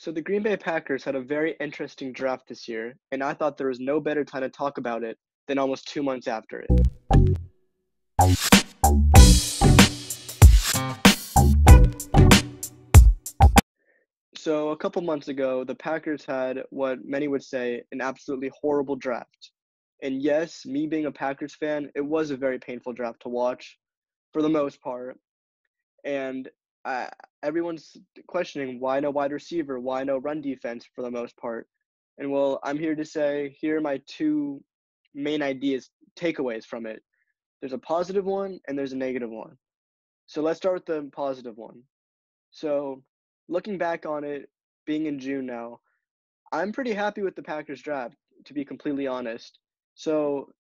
So the Green Bay Packers had a very interesting draft this year, and I thought there was no better time to talk about it than almost 2 months after it. So a couple months ago, the Packers had what many would say an absolutely horrible draft. And yes, me being a Packers fan, it was a very painful draft to watch for the most part. And uh, everyone's questioning why no wide receiver, why no run defense for the most part. And well, I'm here to say here are my two main ideas, takeaways from it. There's a positive one and there's a negative one. So let's start with the positive one. So looking back on it, being in June now, I'm pretty happy with the Packers draft, to be completely honest. So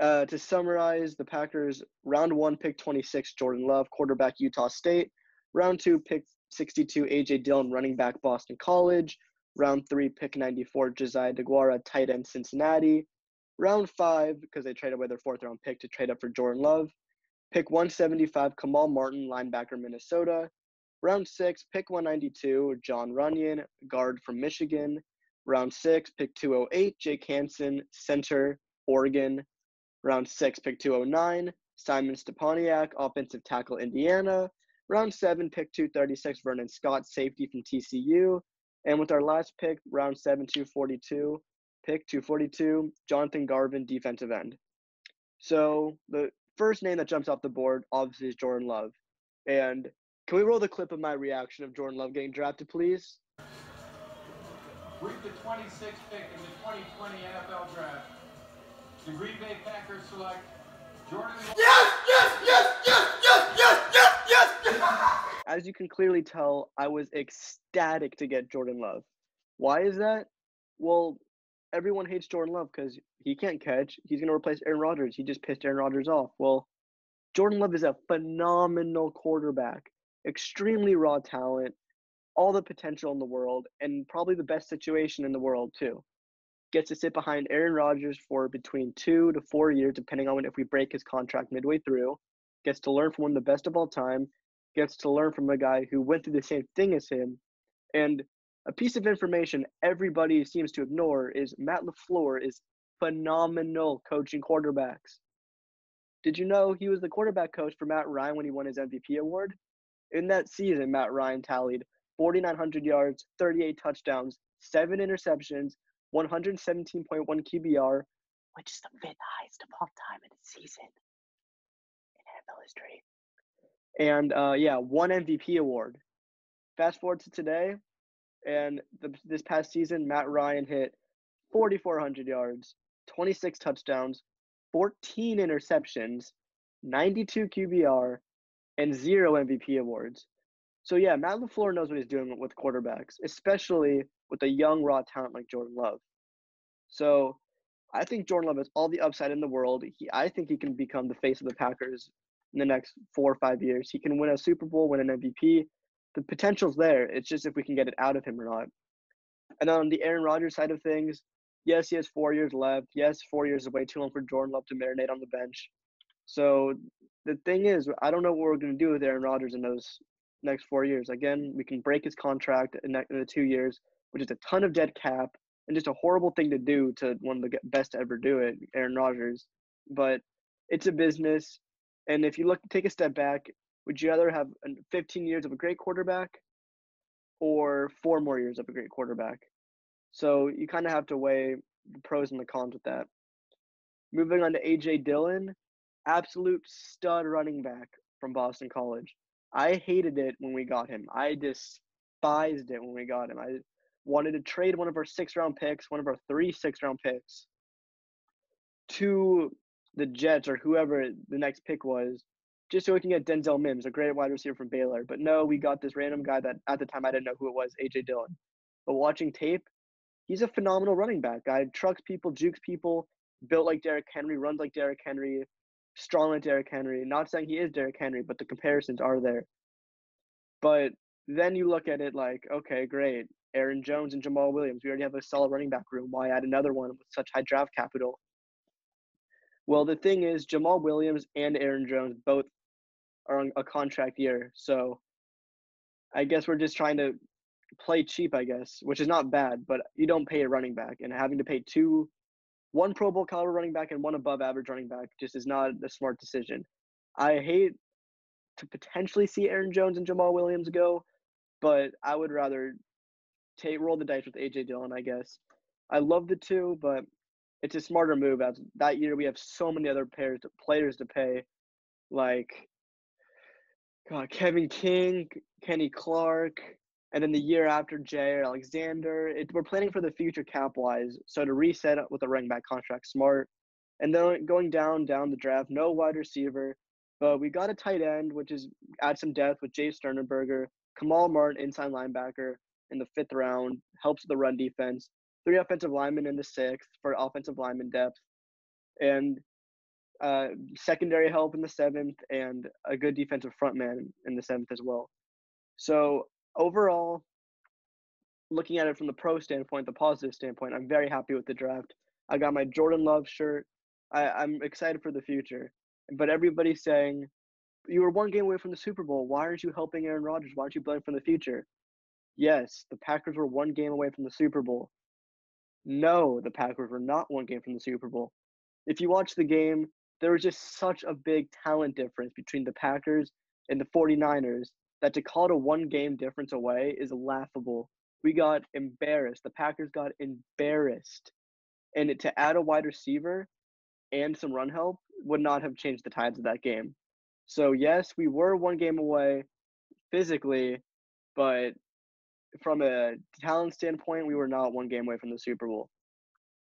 to summarize, the Packers round one pick 26 Jordan Love, quarterback Utah State. Round two pick 62 AJ Dillon, running back Boston College. Round three pick 94 Josiah DeGuara, tight end Cincinnati. Round five, because they traded away their fourth round pick to trade up for Jordan Love. Pick 175 Kamal Martin, linebacker Minnesota. Round six, pick 192 John Runyon, guard from Michigan. Round six, pick 208 Jake Hansen, center Oregon. Round six, pick 209, Simon Stepaniak, offensive tackle, Indiana. Round seven, pick 236, Vernon Scott, safety from TCU. And with our last pick, round seven, 242, pick 242, Jonathan Garvin, defensive end. So the first name that jumps off the board, obviously, is Jordan Love. And can we roll the clip of my reaction of Jordan Love getting drafted, please? With the 26th pick in the 2020 NFL Draft, the Green Bay Packers select Jordan Love. As you can clearly tell, I was ecstatic to get Jordan Love. Why is that? Well, everyone hates Jordan Love because he can't catch. He's going to replace Aaron Rodgers. He just pissed Aaron Rodgers off. Well, Jordan Love is a phenomenal quarterback, extremely raw talent, all the potential in the world, and probably the best situation in the world, too. Gets to sit behind Aaron Rodgers for between 2 to 4 years, depending on if we break his contract midway through. Gets to learn from one of the best of all time. Gets to learn from a guy who went through the same thing as him. And a piece of information everybody seems to ignore is Matt LaFleur is phenomenal coaching quarterbacks. Did you know he was the quarterback coach for Matt Ryan when he won his MVP award? In that season, Matt Ryan tallied 4,900 yards, 38 touchdowns, 7 interceptions, 117.1 QBR, which is the fifth highest of all time in a season in NFL history. And one MVP award. Fast forward to today, and this past season, Matt Ryan hit 4,400 yards, 26 touchdowns, 14 interceptions, 92 QBR, and 0 MVP awards. So yeah, Matt LaFleur knows what he's doing with quarterbacks, especially with a young raw talent like Jordan Love. So I think Jordan Love has all the upside in the world. I think he can become the face of the Packers in the next 4 or 5 years. He can win a Super Bowl, win an MVP. The potential's there. It's just if we can get it out of him or not. And on the Aaron Rodgers side of things, yes, he has 4 years left. Yes, 4 years is way too long for Jordan Love to marinate on the bench. So the thing is, I don't know what we're going to do with Aaron Rodgers in those next 4 years. Again, we can break his contract in the 2 years, which is a ton of dead cap and just a horrible thing to do to one of the best to ever do it, Aaron Rodgers. But it's a business, and if you take a step back, would you rather have 15 years of a great quarterback or 4 more years of a great quarterback? So you kind of have to weigh the pros and the cons with that. Moving on to AJ Dillon, absolute stud running back from Boston College. I hated it when we got him. I despised it when we got him. I wanted to trade one of our 6th-round picks, one of our 3 6th-round picks, to the Jets or whoever the next pick was, just so we can get Denzel Mims, a great wide receiver from Baylor. But no, we got this random guy that at the time I didn't know who it was, AJ Dillon. But watching tape, he's a phenomenal running back. Guy trucks people, jukes people, built like Derrick Henry, runs like Derrick Henry, strong like Derrick Henry. Not saying he is Derrick Henry, but the comparisons are there. But then you look at it like, okay, great. Aaron Jones and Jamal Williams. We already have a solid running back room. Why add another one with such high draft capital? Well, the thing is, Jamal Williams and Aaron Jones both are on a contract year. So I guess we're just trying to play cheap, I guess, which is not bad, but you don't pay a running back, and having to pay one Pro Bowl caliber running back and one above average running back just is not a smart decision. I hate to potentially see Aaron Jones and Jamal Williams go, but I would rather roll the dice with AJ Dillon, I guess. I love the two, but it's a smarter move. As that year we have so many other players to pay, like Kevin King, Kenny Clark, and then the year after Jair Alexander. We're planning for the future cap wise, so to reset with a running back contract, smart. And then going down the draft, no wide receiver, but we got a tight end, which is add some depth with Jay Sternberger, Kamal Martin, inside linebacker in the 5th round, helps the run defense. 3 offensive linemen in the 6th for offensive lineman depth, and secondary help in the 7th, and a good defensive front man in the 7th as well. So overall, looking at it from the pro standpoint, the positive standpoint, I'm very happy with the draft. I got my Jordan Love shirt. I'm excited for the future. But everybody's saying, you were 1 game away from the Super Bowl. Why aren't you helping Aaron Rodgers? Why aren't you building for the future? Yes, the Packers were 1 game away from the Super Bowl. No, the Packers were not 1 game from the Super Bowl. If you watch the game, there was just such a big talent difference between the Packers and the 49ers that to call it a 1 game difference away is laughable. We got embarrassed. The Packers got embarrassed. And to add a wide receiver and some run help would not have changed the tides of that game. So, yes, we were 1 game away physically, but from a talent standpoint, we were not 1 game away from the Super Bowl.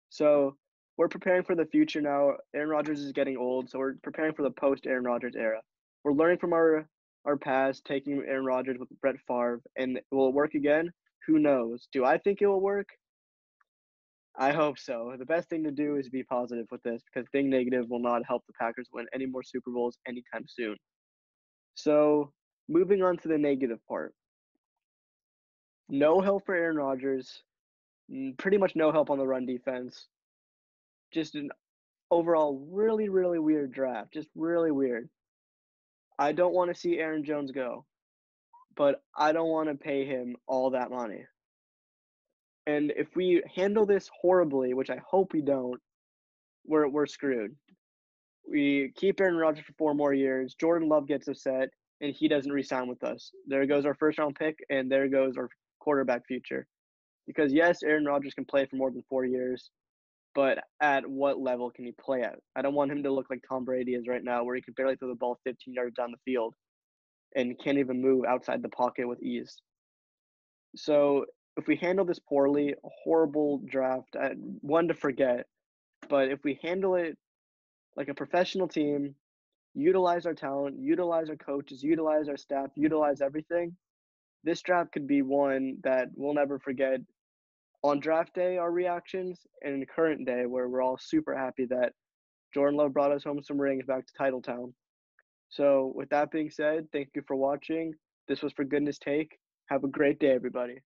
So, we're preparing for the future now. Aaron Rodgers is getting old, so we're preparing for the post-Aaron Rodgers era. We're learning from our past, taking Aaron Rodgers with Brett Favre, and will it work again? Who knows? Do I think it will work? I hope so. The best thing to do is be positive with this, because being negative will not help the Packers win any more Super Bowls anytime soon. So, moving on to the negative part. No help for Aaron Rodgers. Pretty much no help on the run defense. Just an overall really, really weird draft. Just really weird. I don't want to see Aaron Jones go, but I don't want to pay him all that money. And if we handle this horribly, which I hope we don't, we're screwed. We keep Aaron Rodgers for 4 more years. Jordan Love gets upset, and he doesn't re-sign with us. There goes our 1st-round pick, and there goes our quarterback future. Because, yes, Aaron Rodgers can play for more than 4 years, but at what level can he play at? I don't want him to look like Tom Brady is right now, where he can barely throw the ball 15 yards down the field and can't even move outside the pocket with ease. So if we handle this poorly, a horrible draft, one to forget, but if we handle it like a professional team, utilize our talent, utilize our coaches, utilize our staff, utilize everything, this draft could be one that we'll never forget on draft day, our reactions, and in the current day where we're all super happy that Jordan Love brought us home some rings back to Titletown. So with that being said, thank you for watching. This was For Goodness Take. Have a great day, everybody.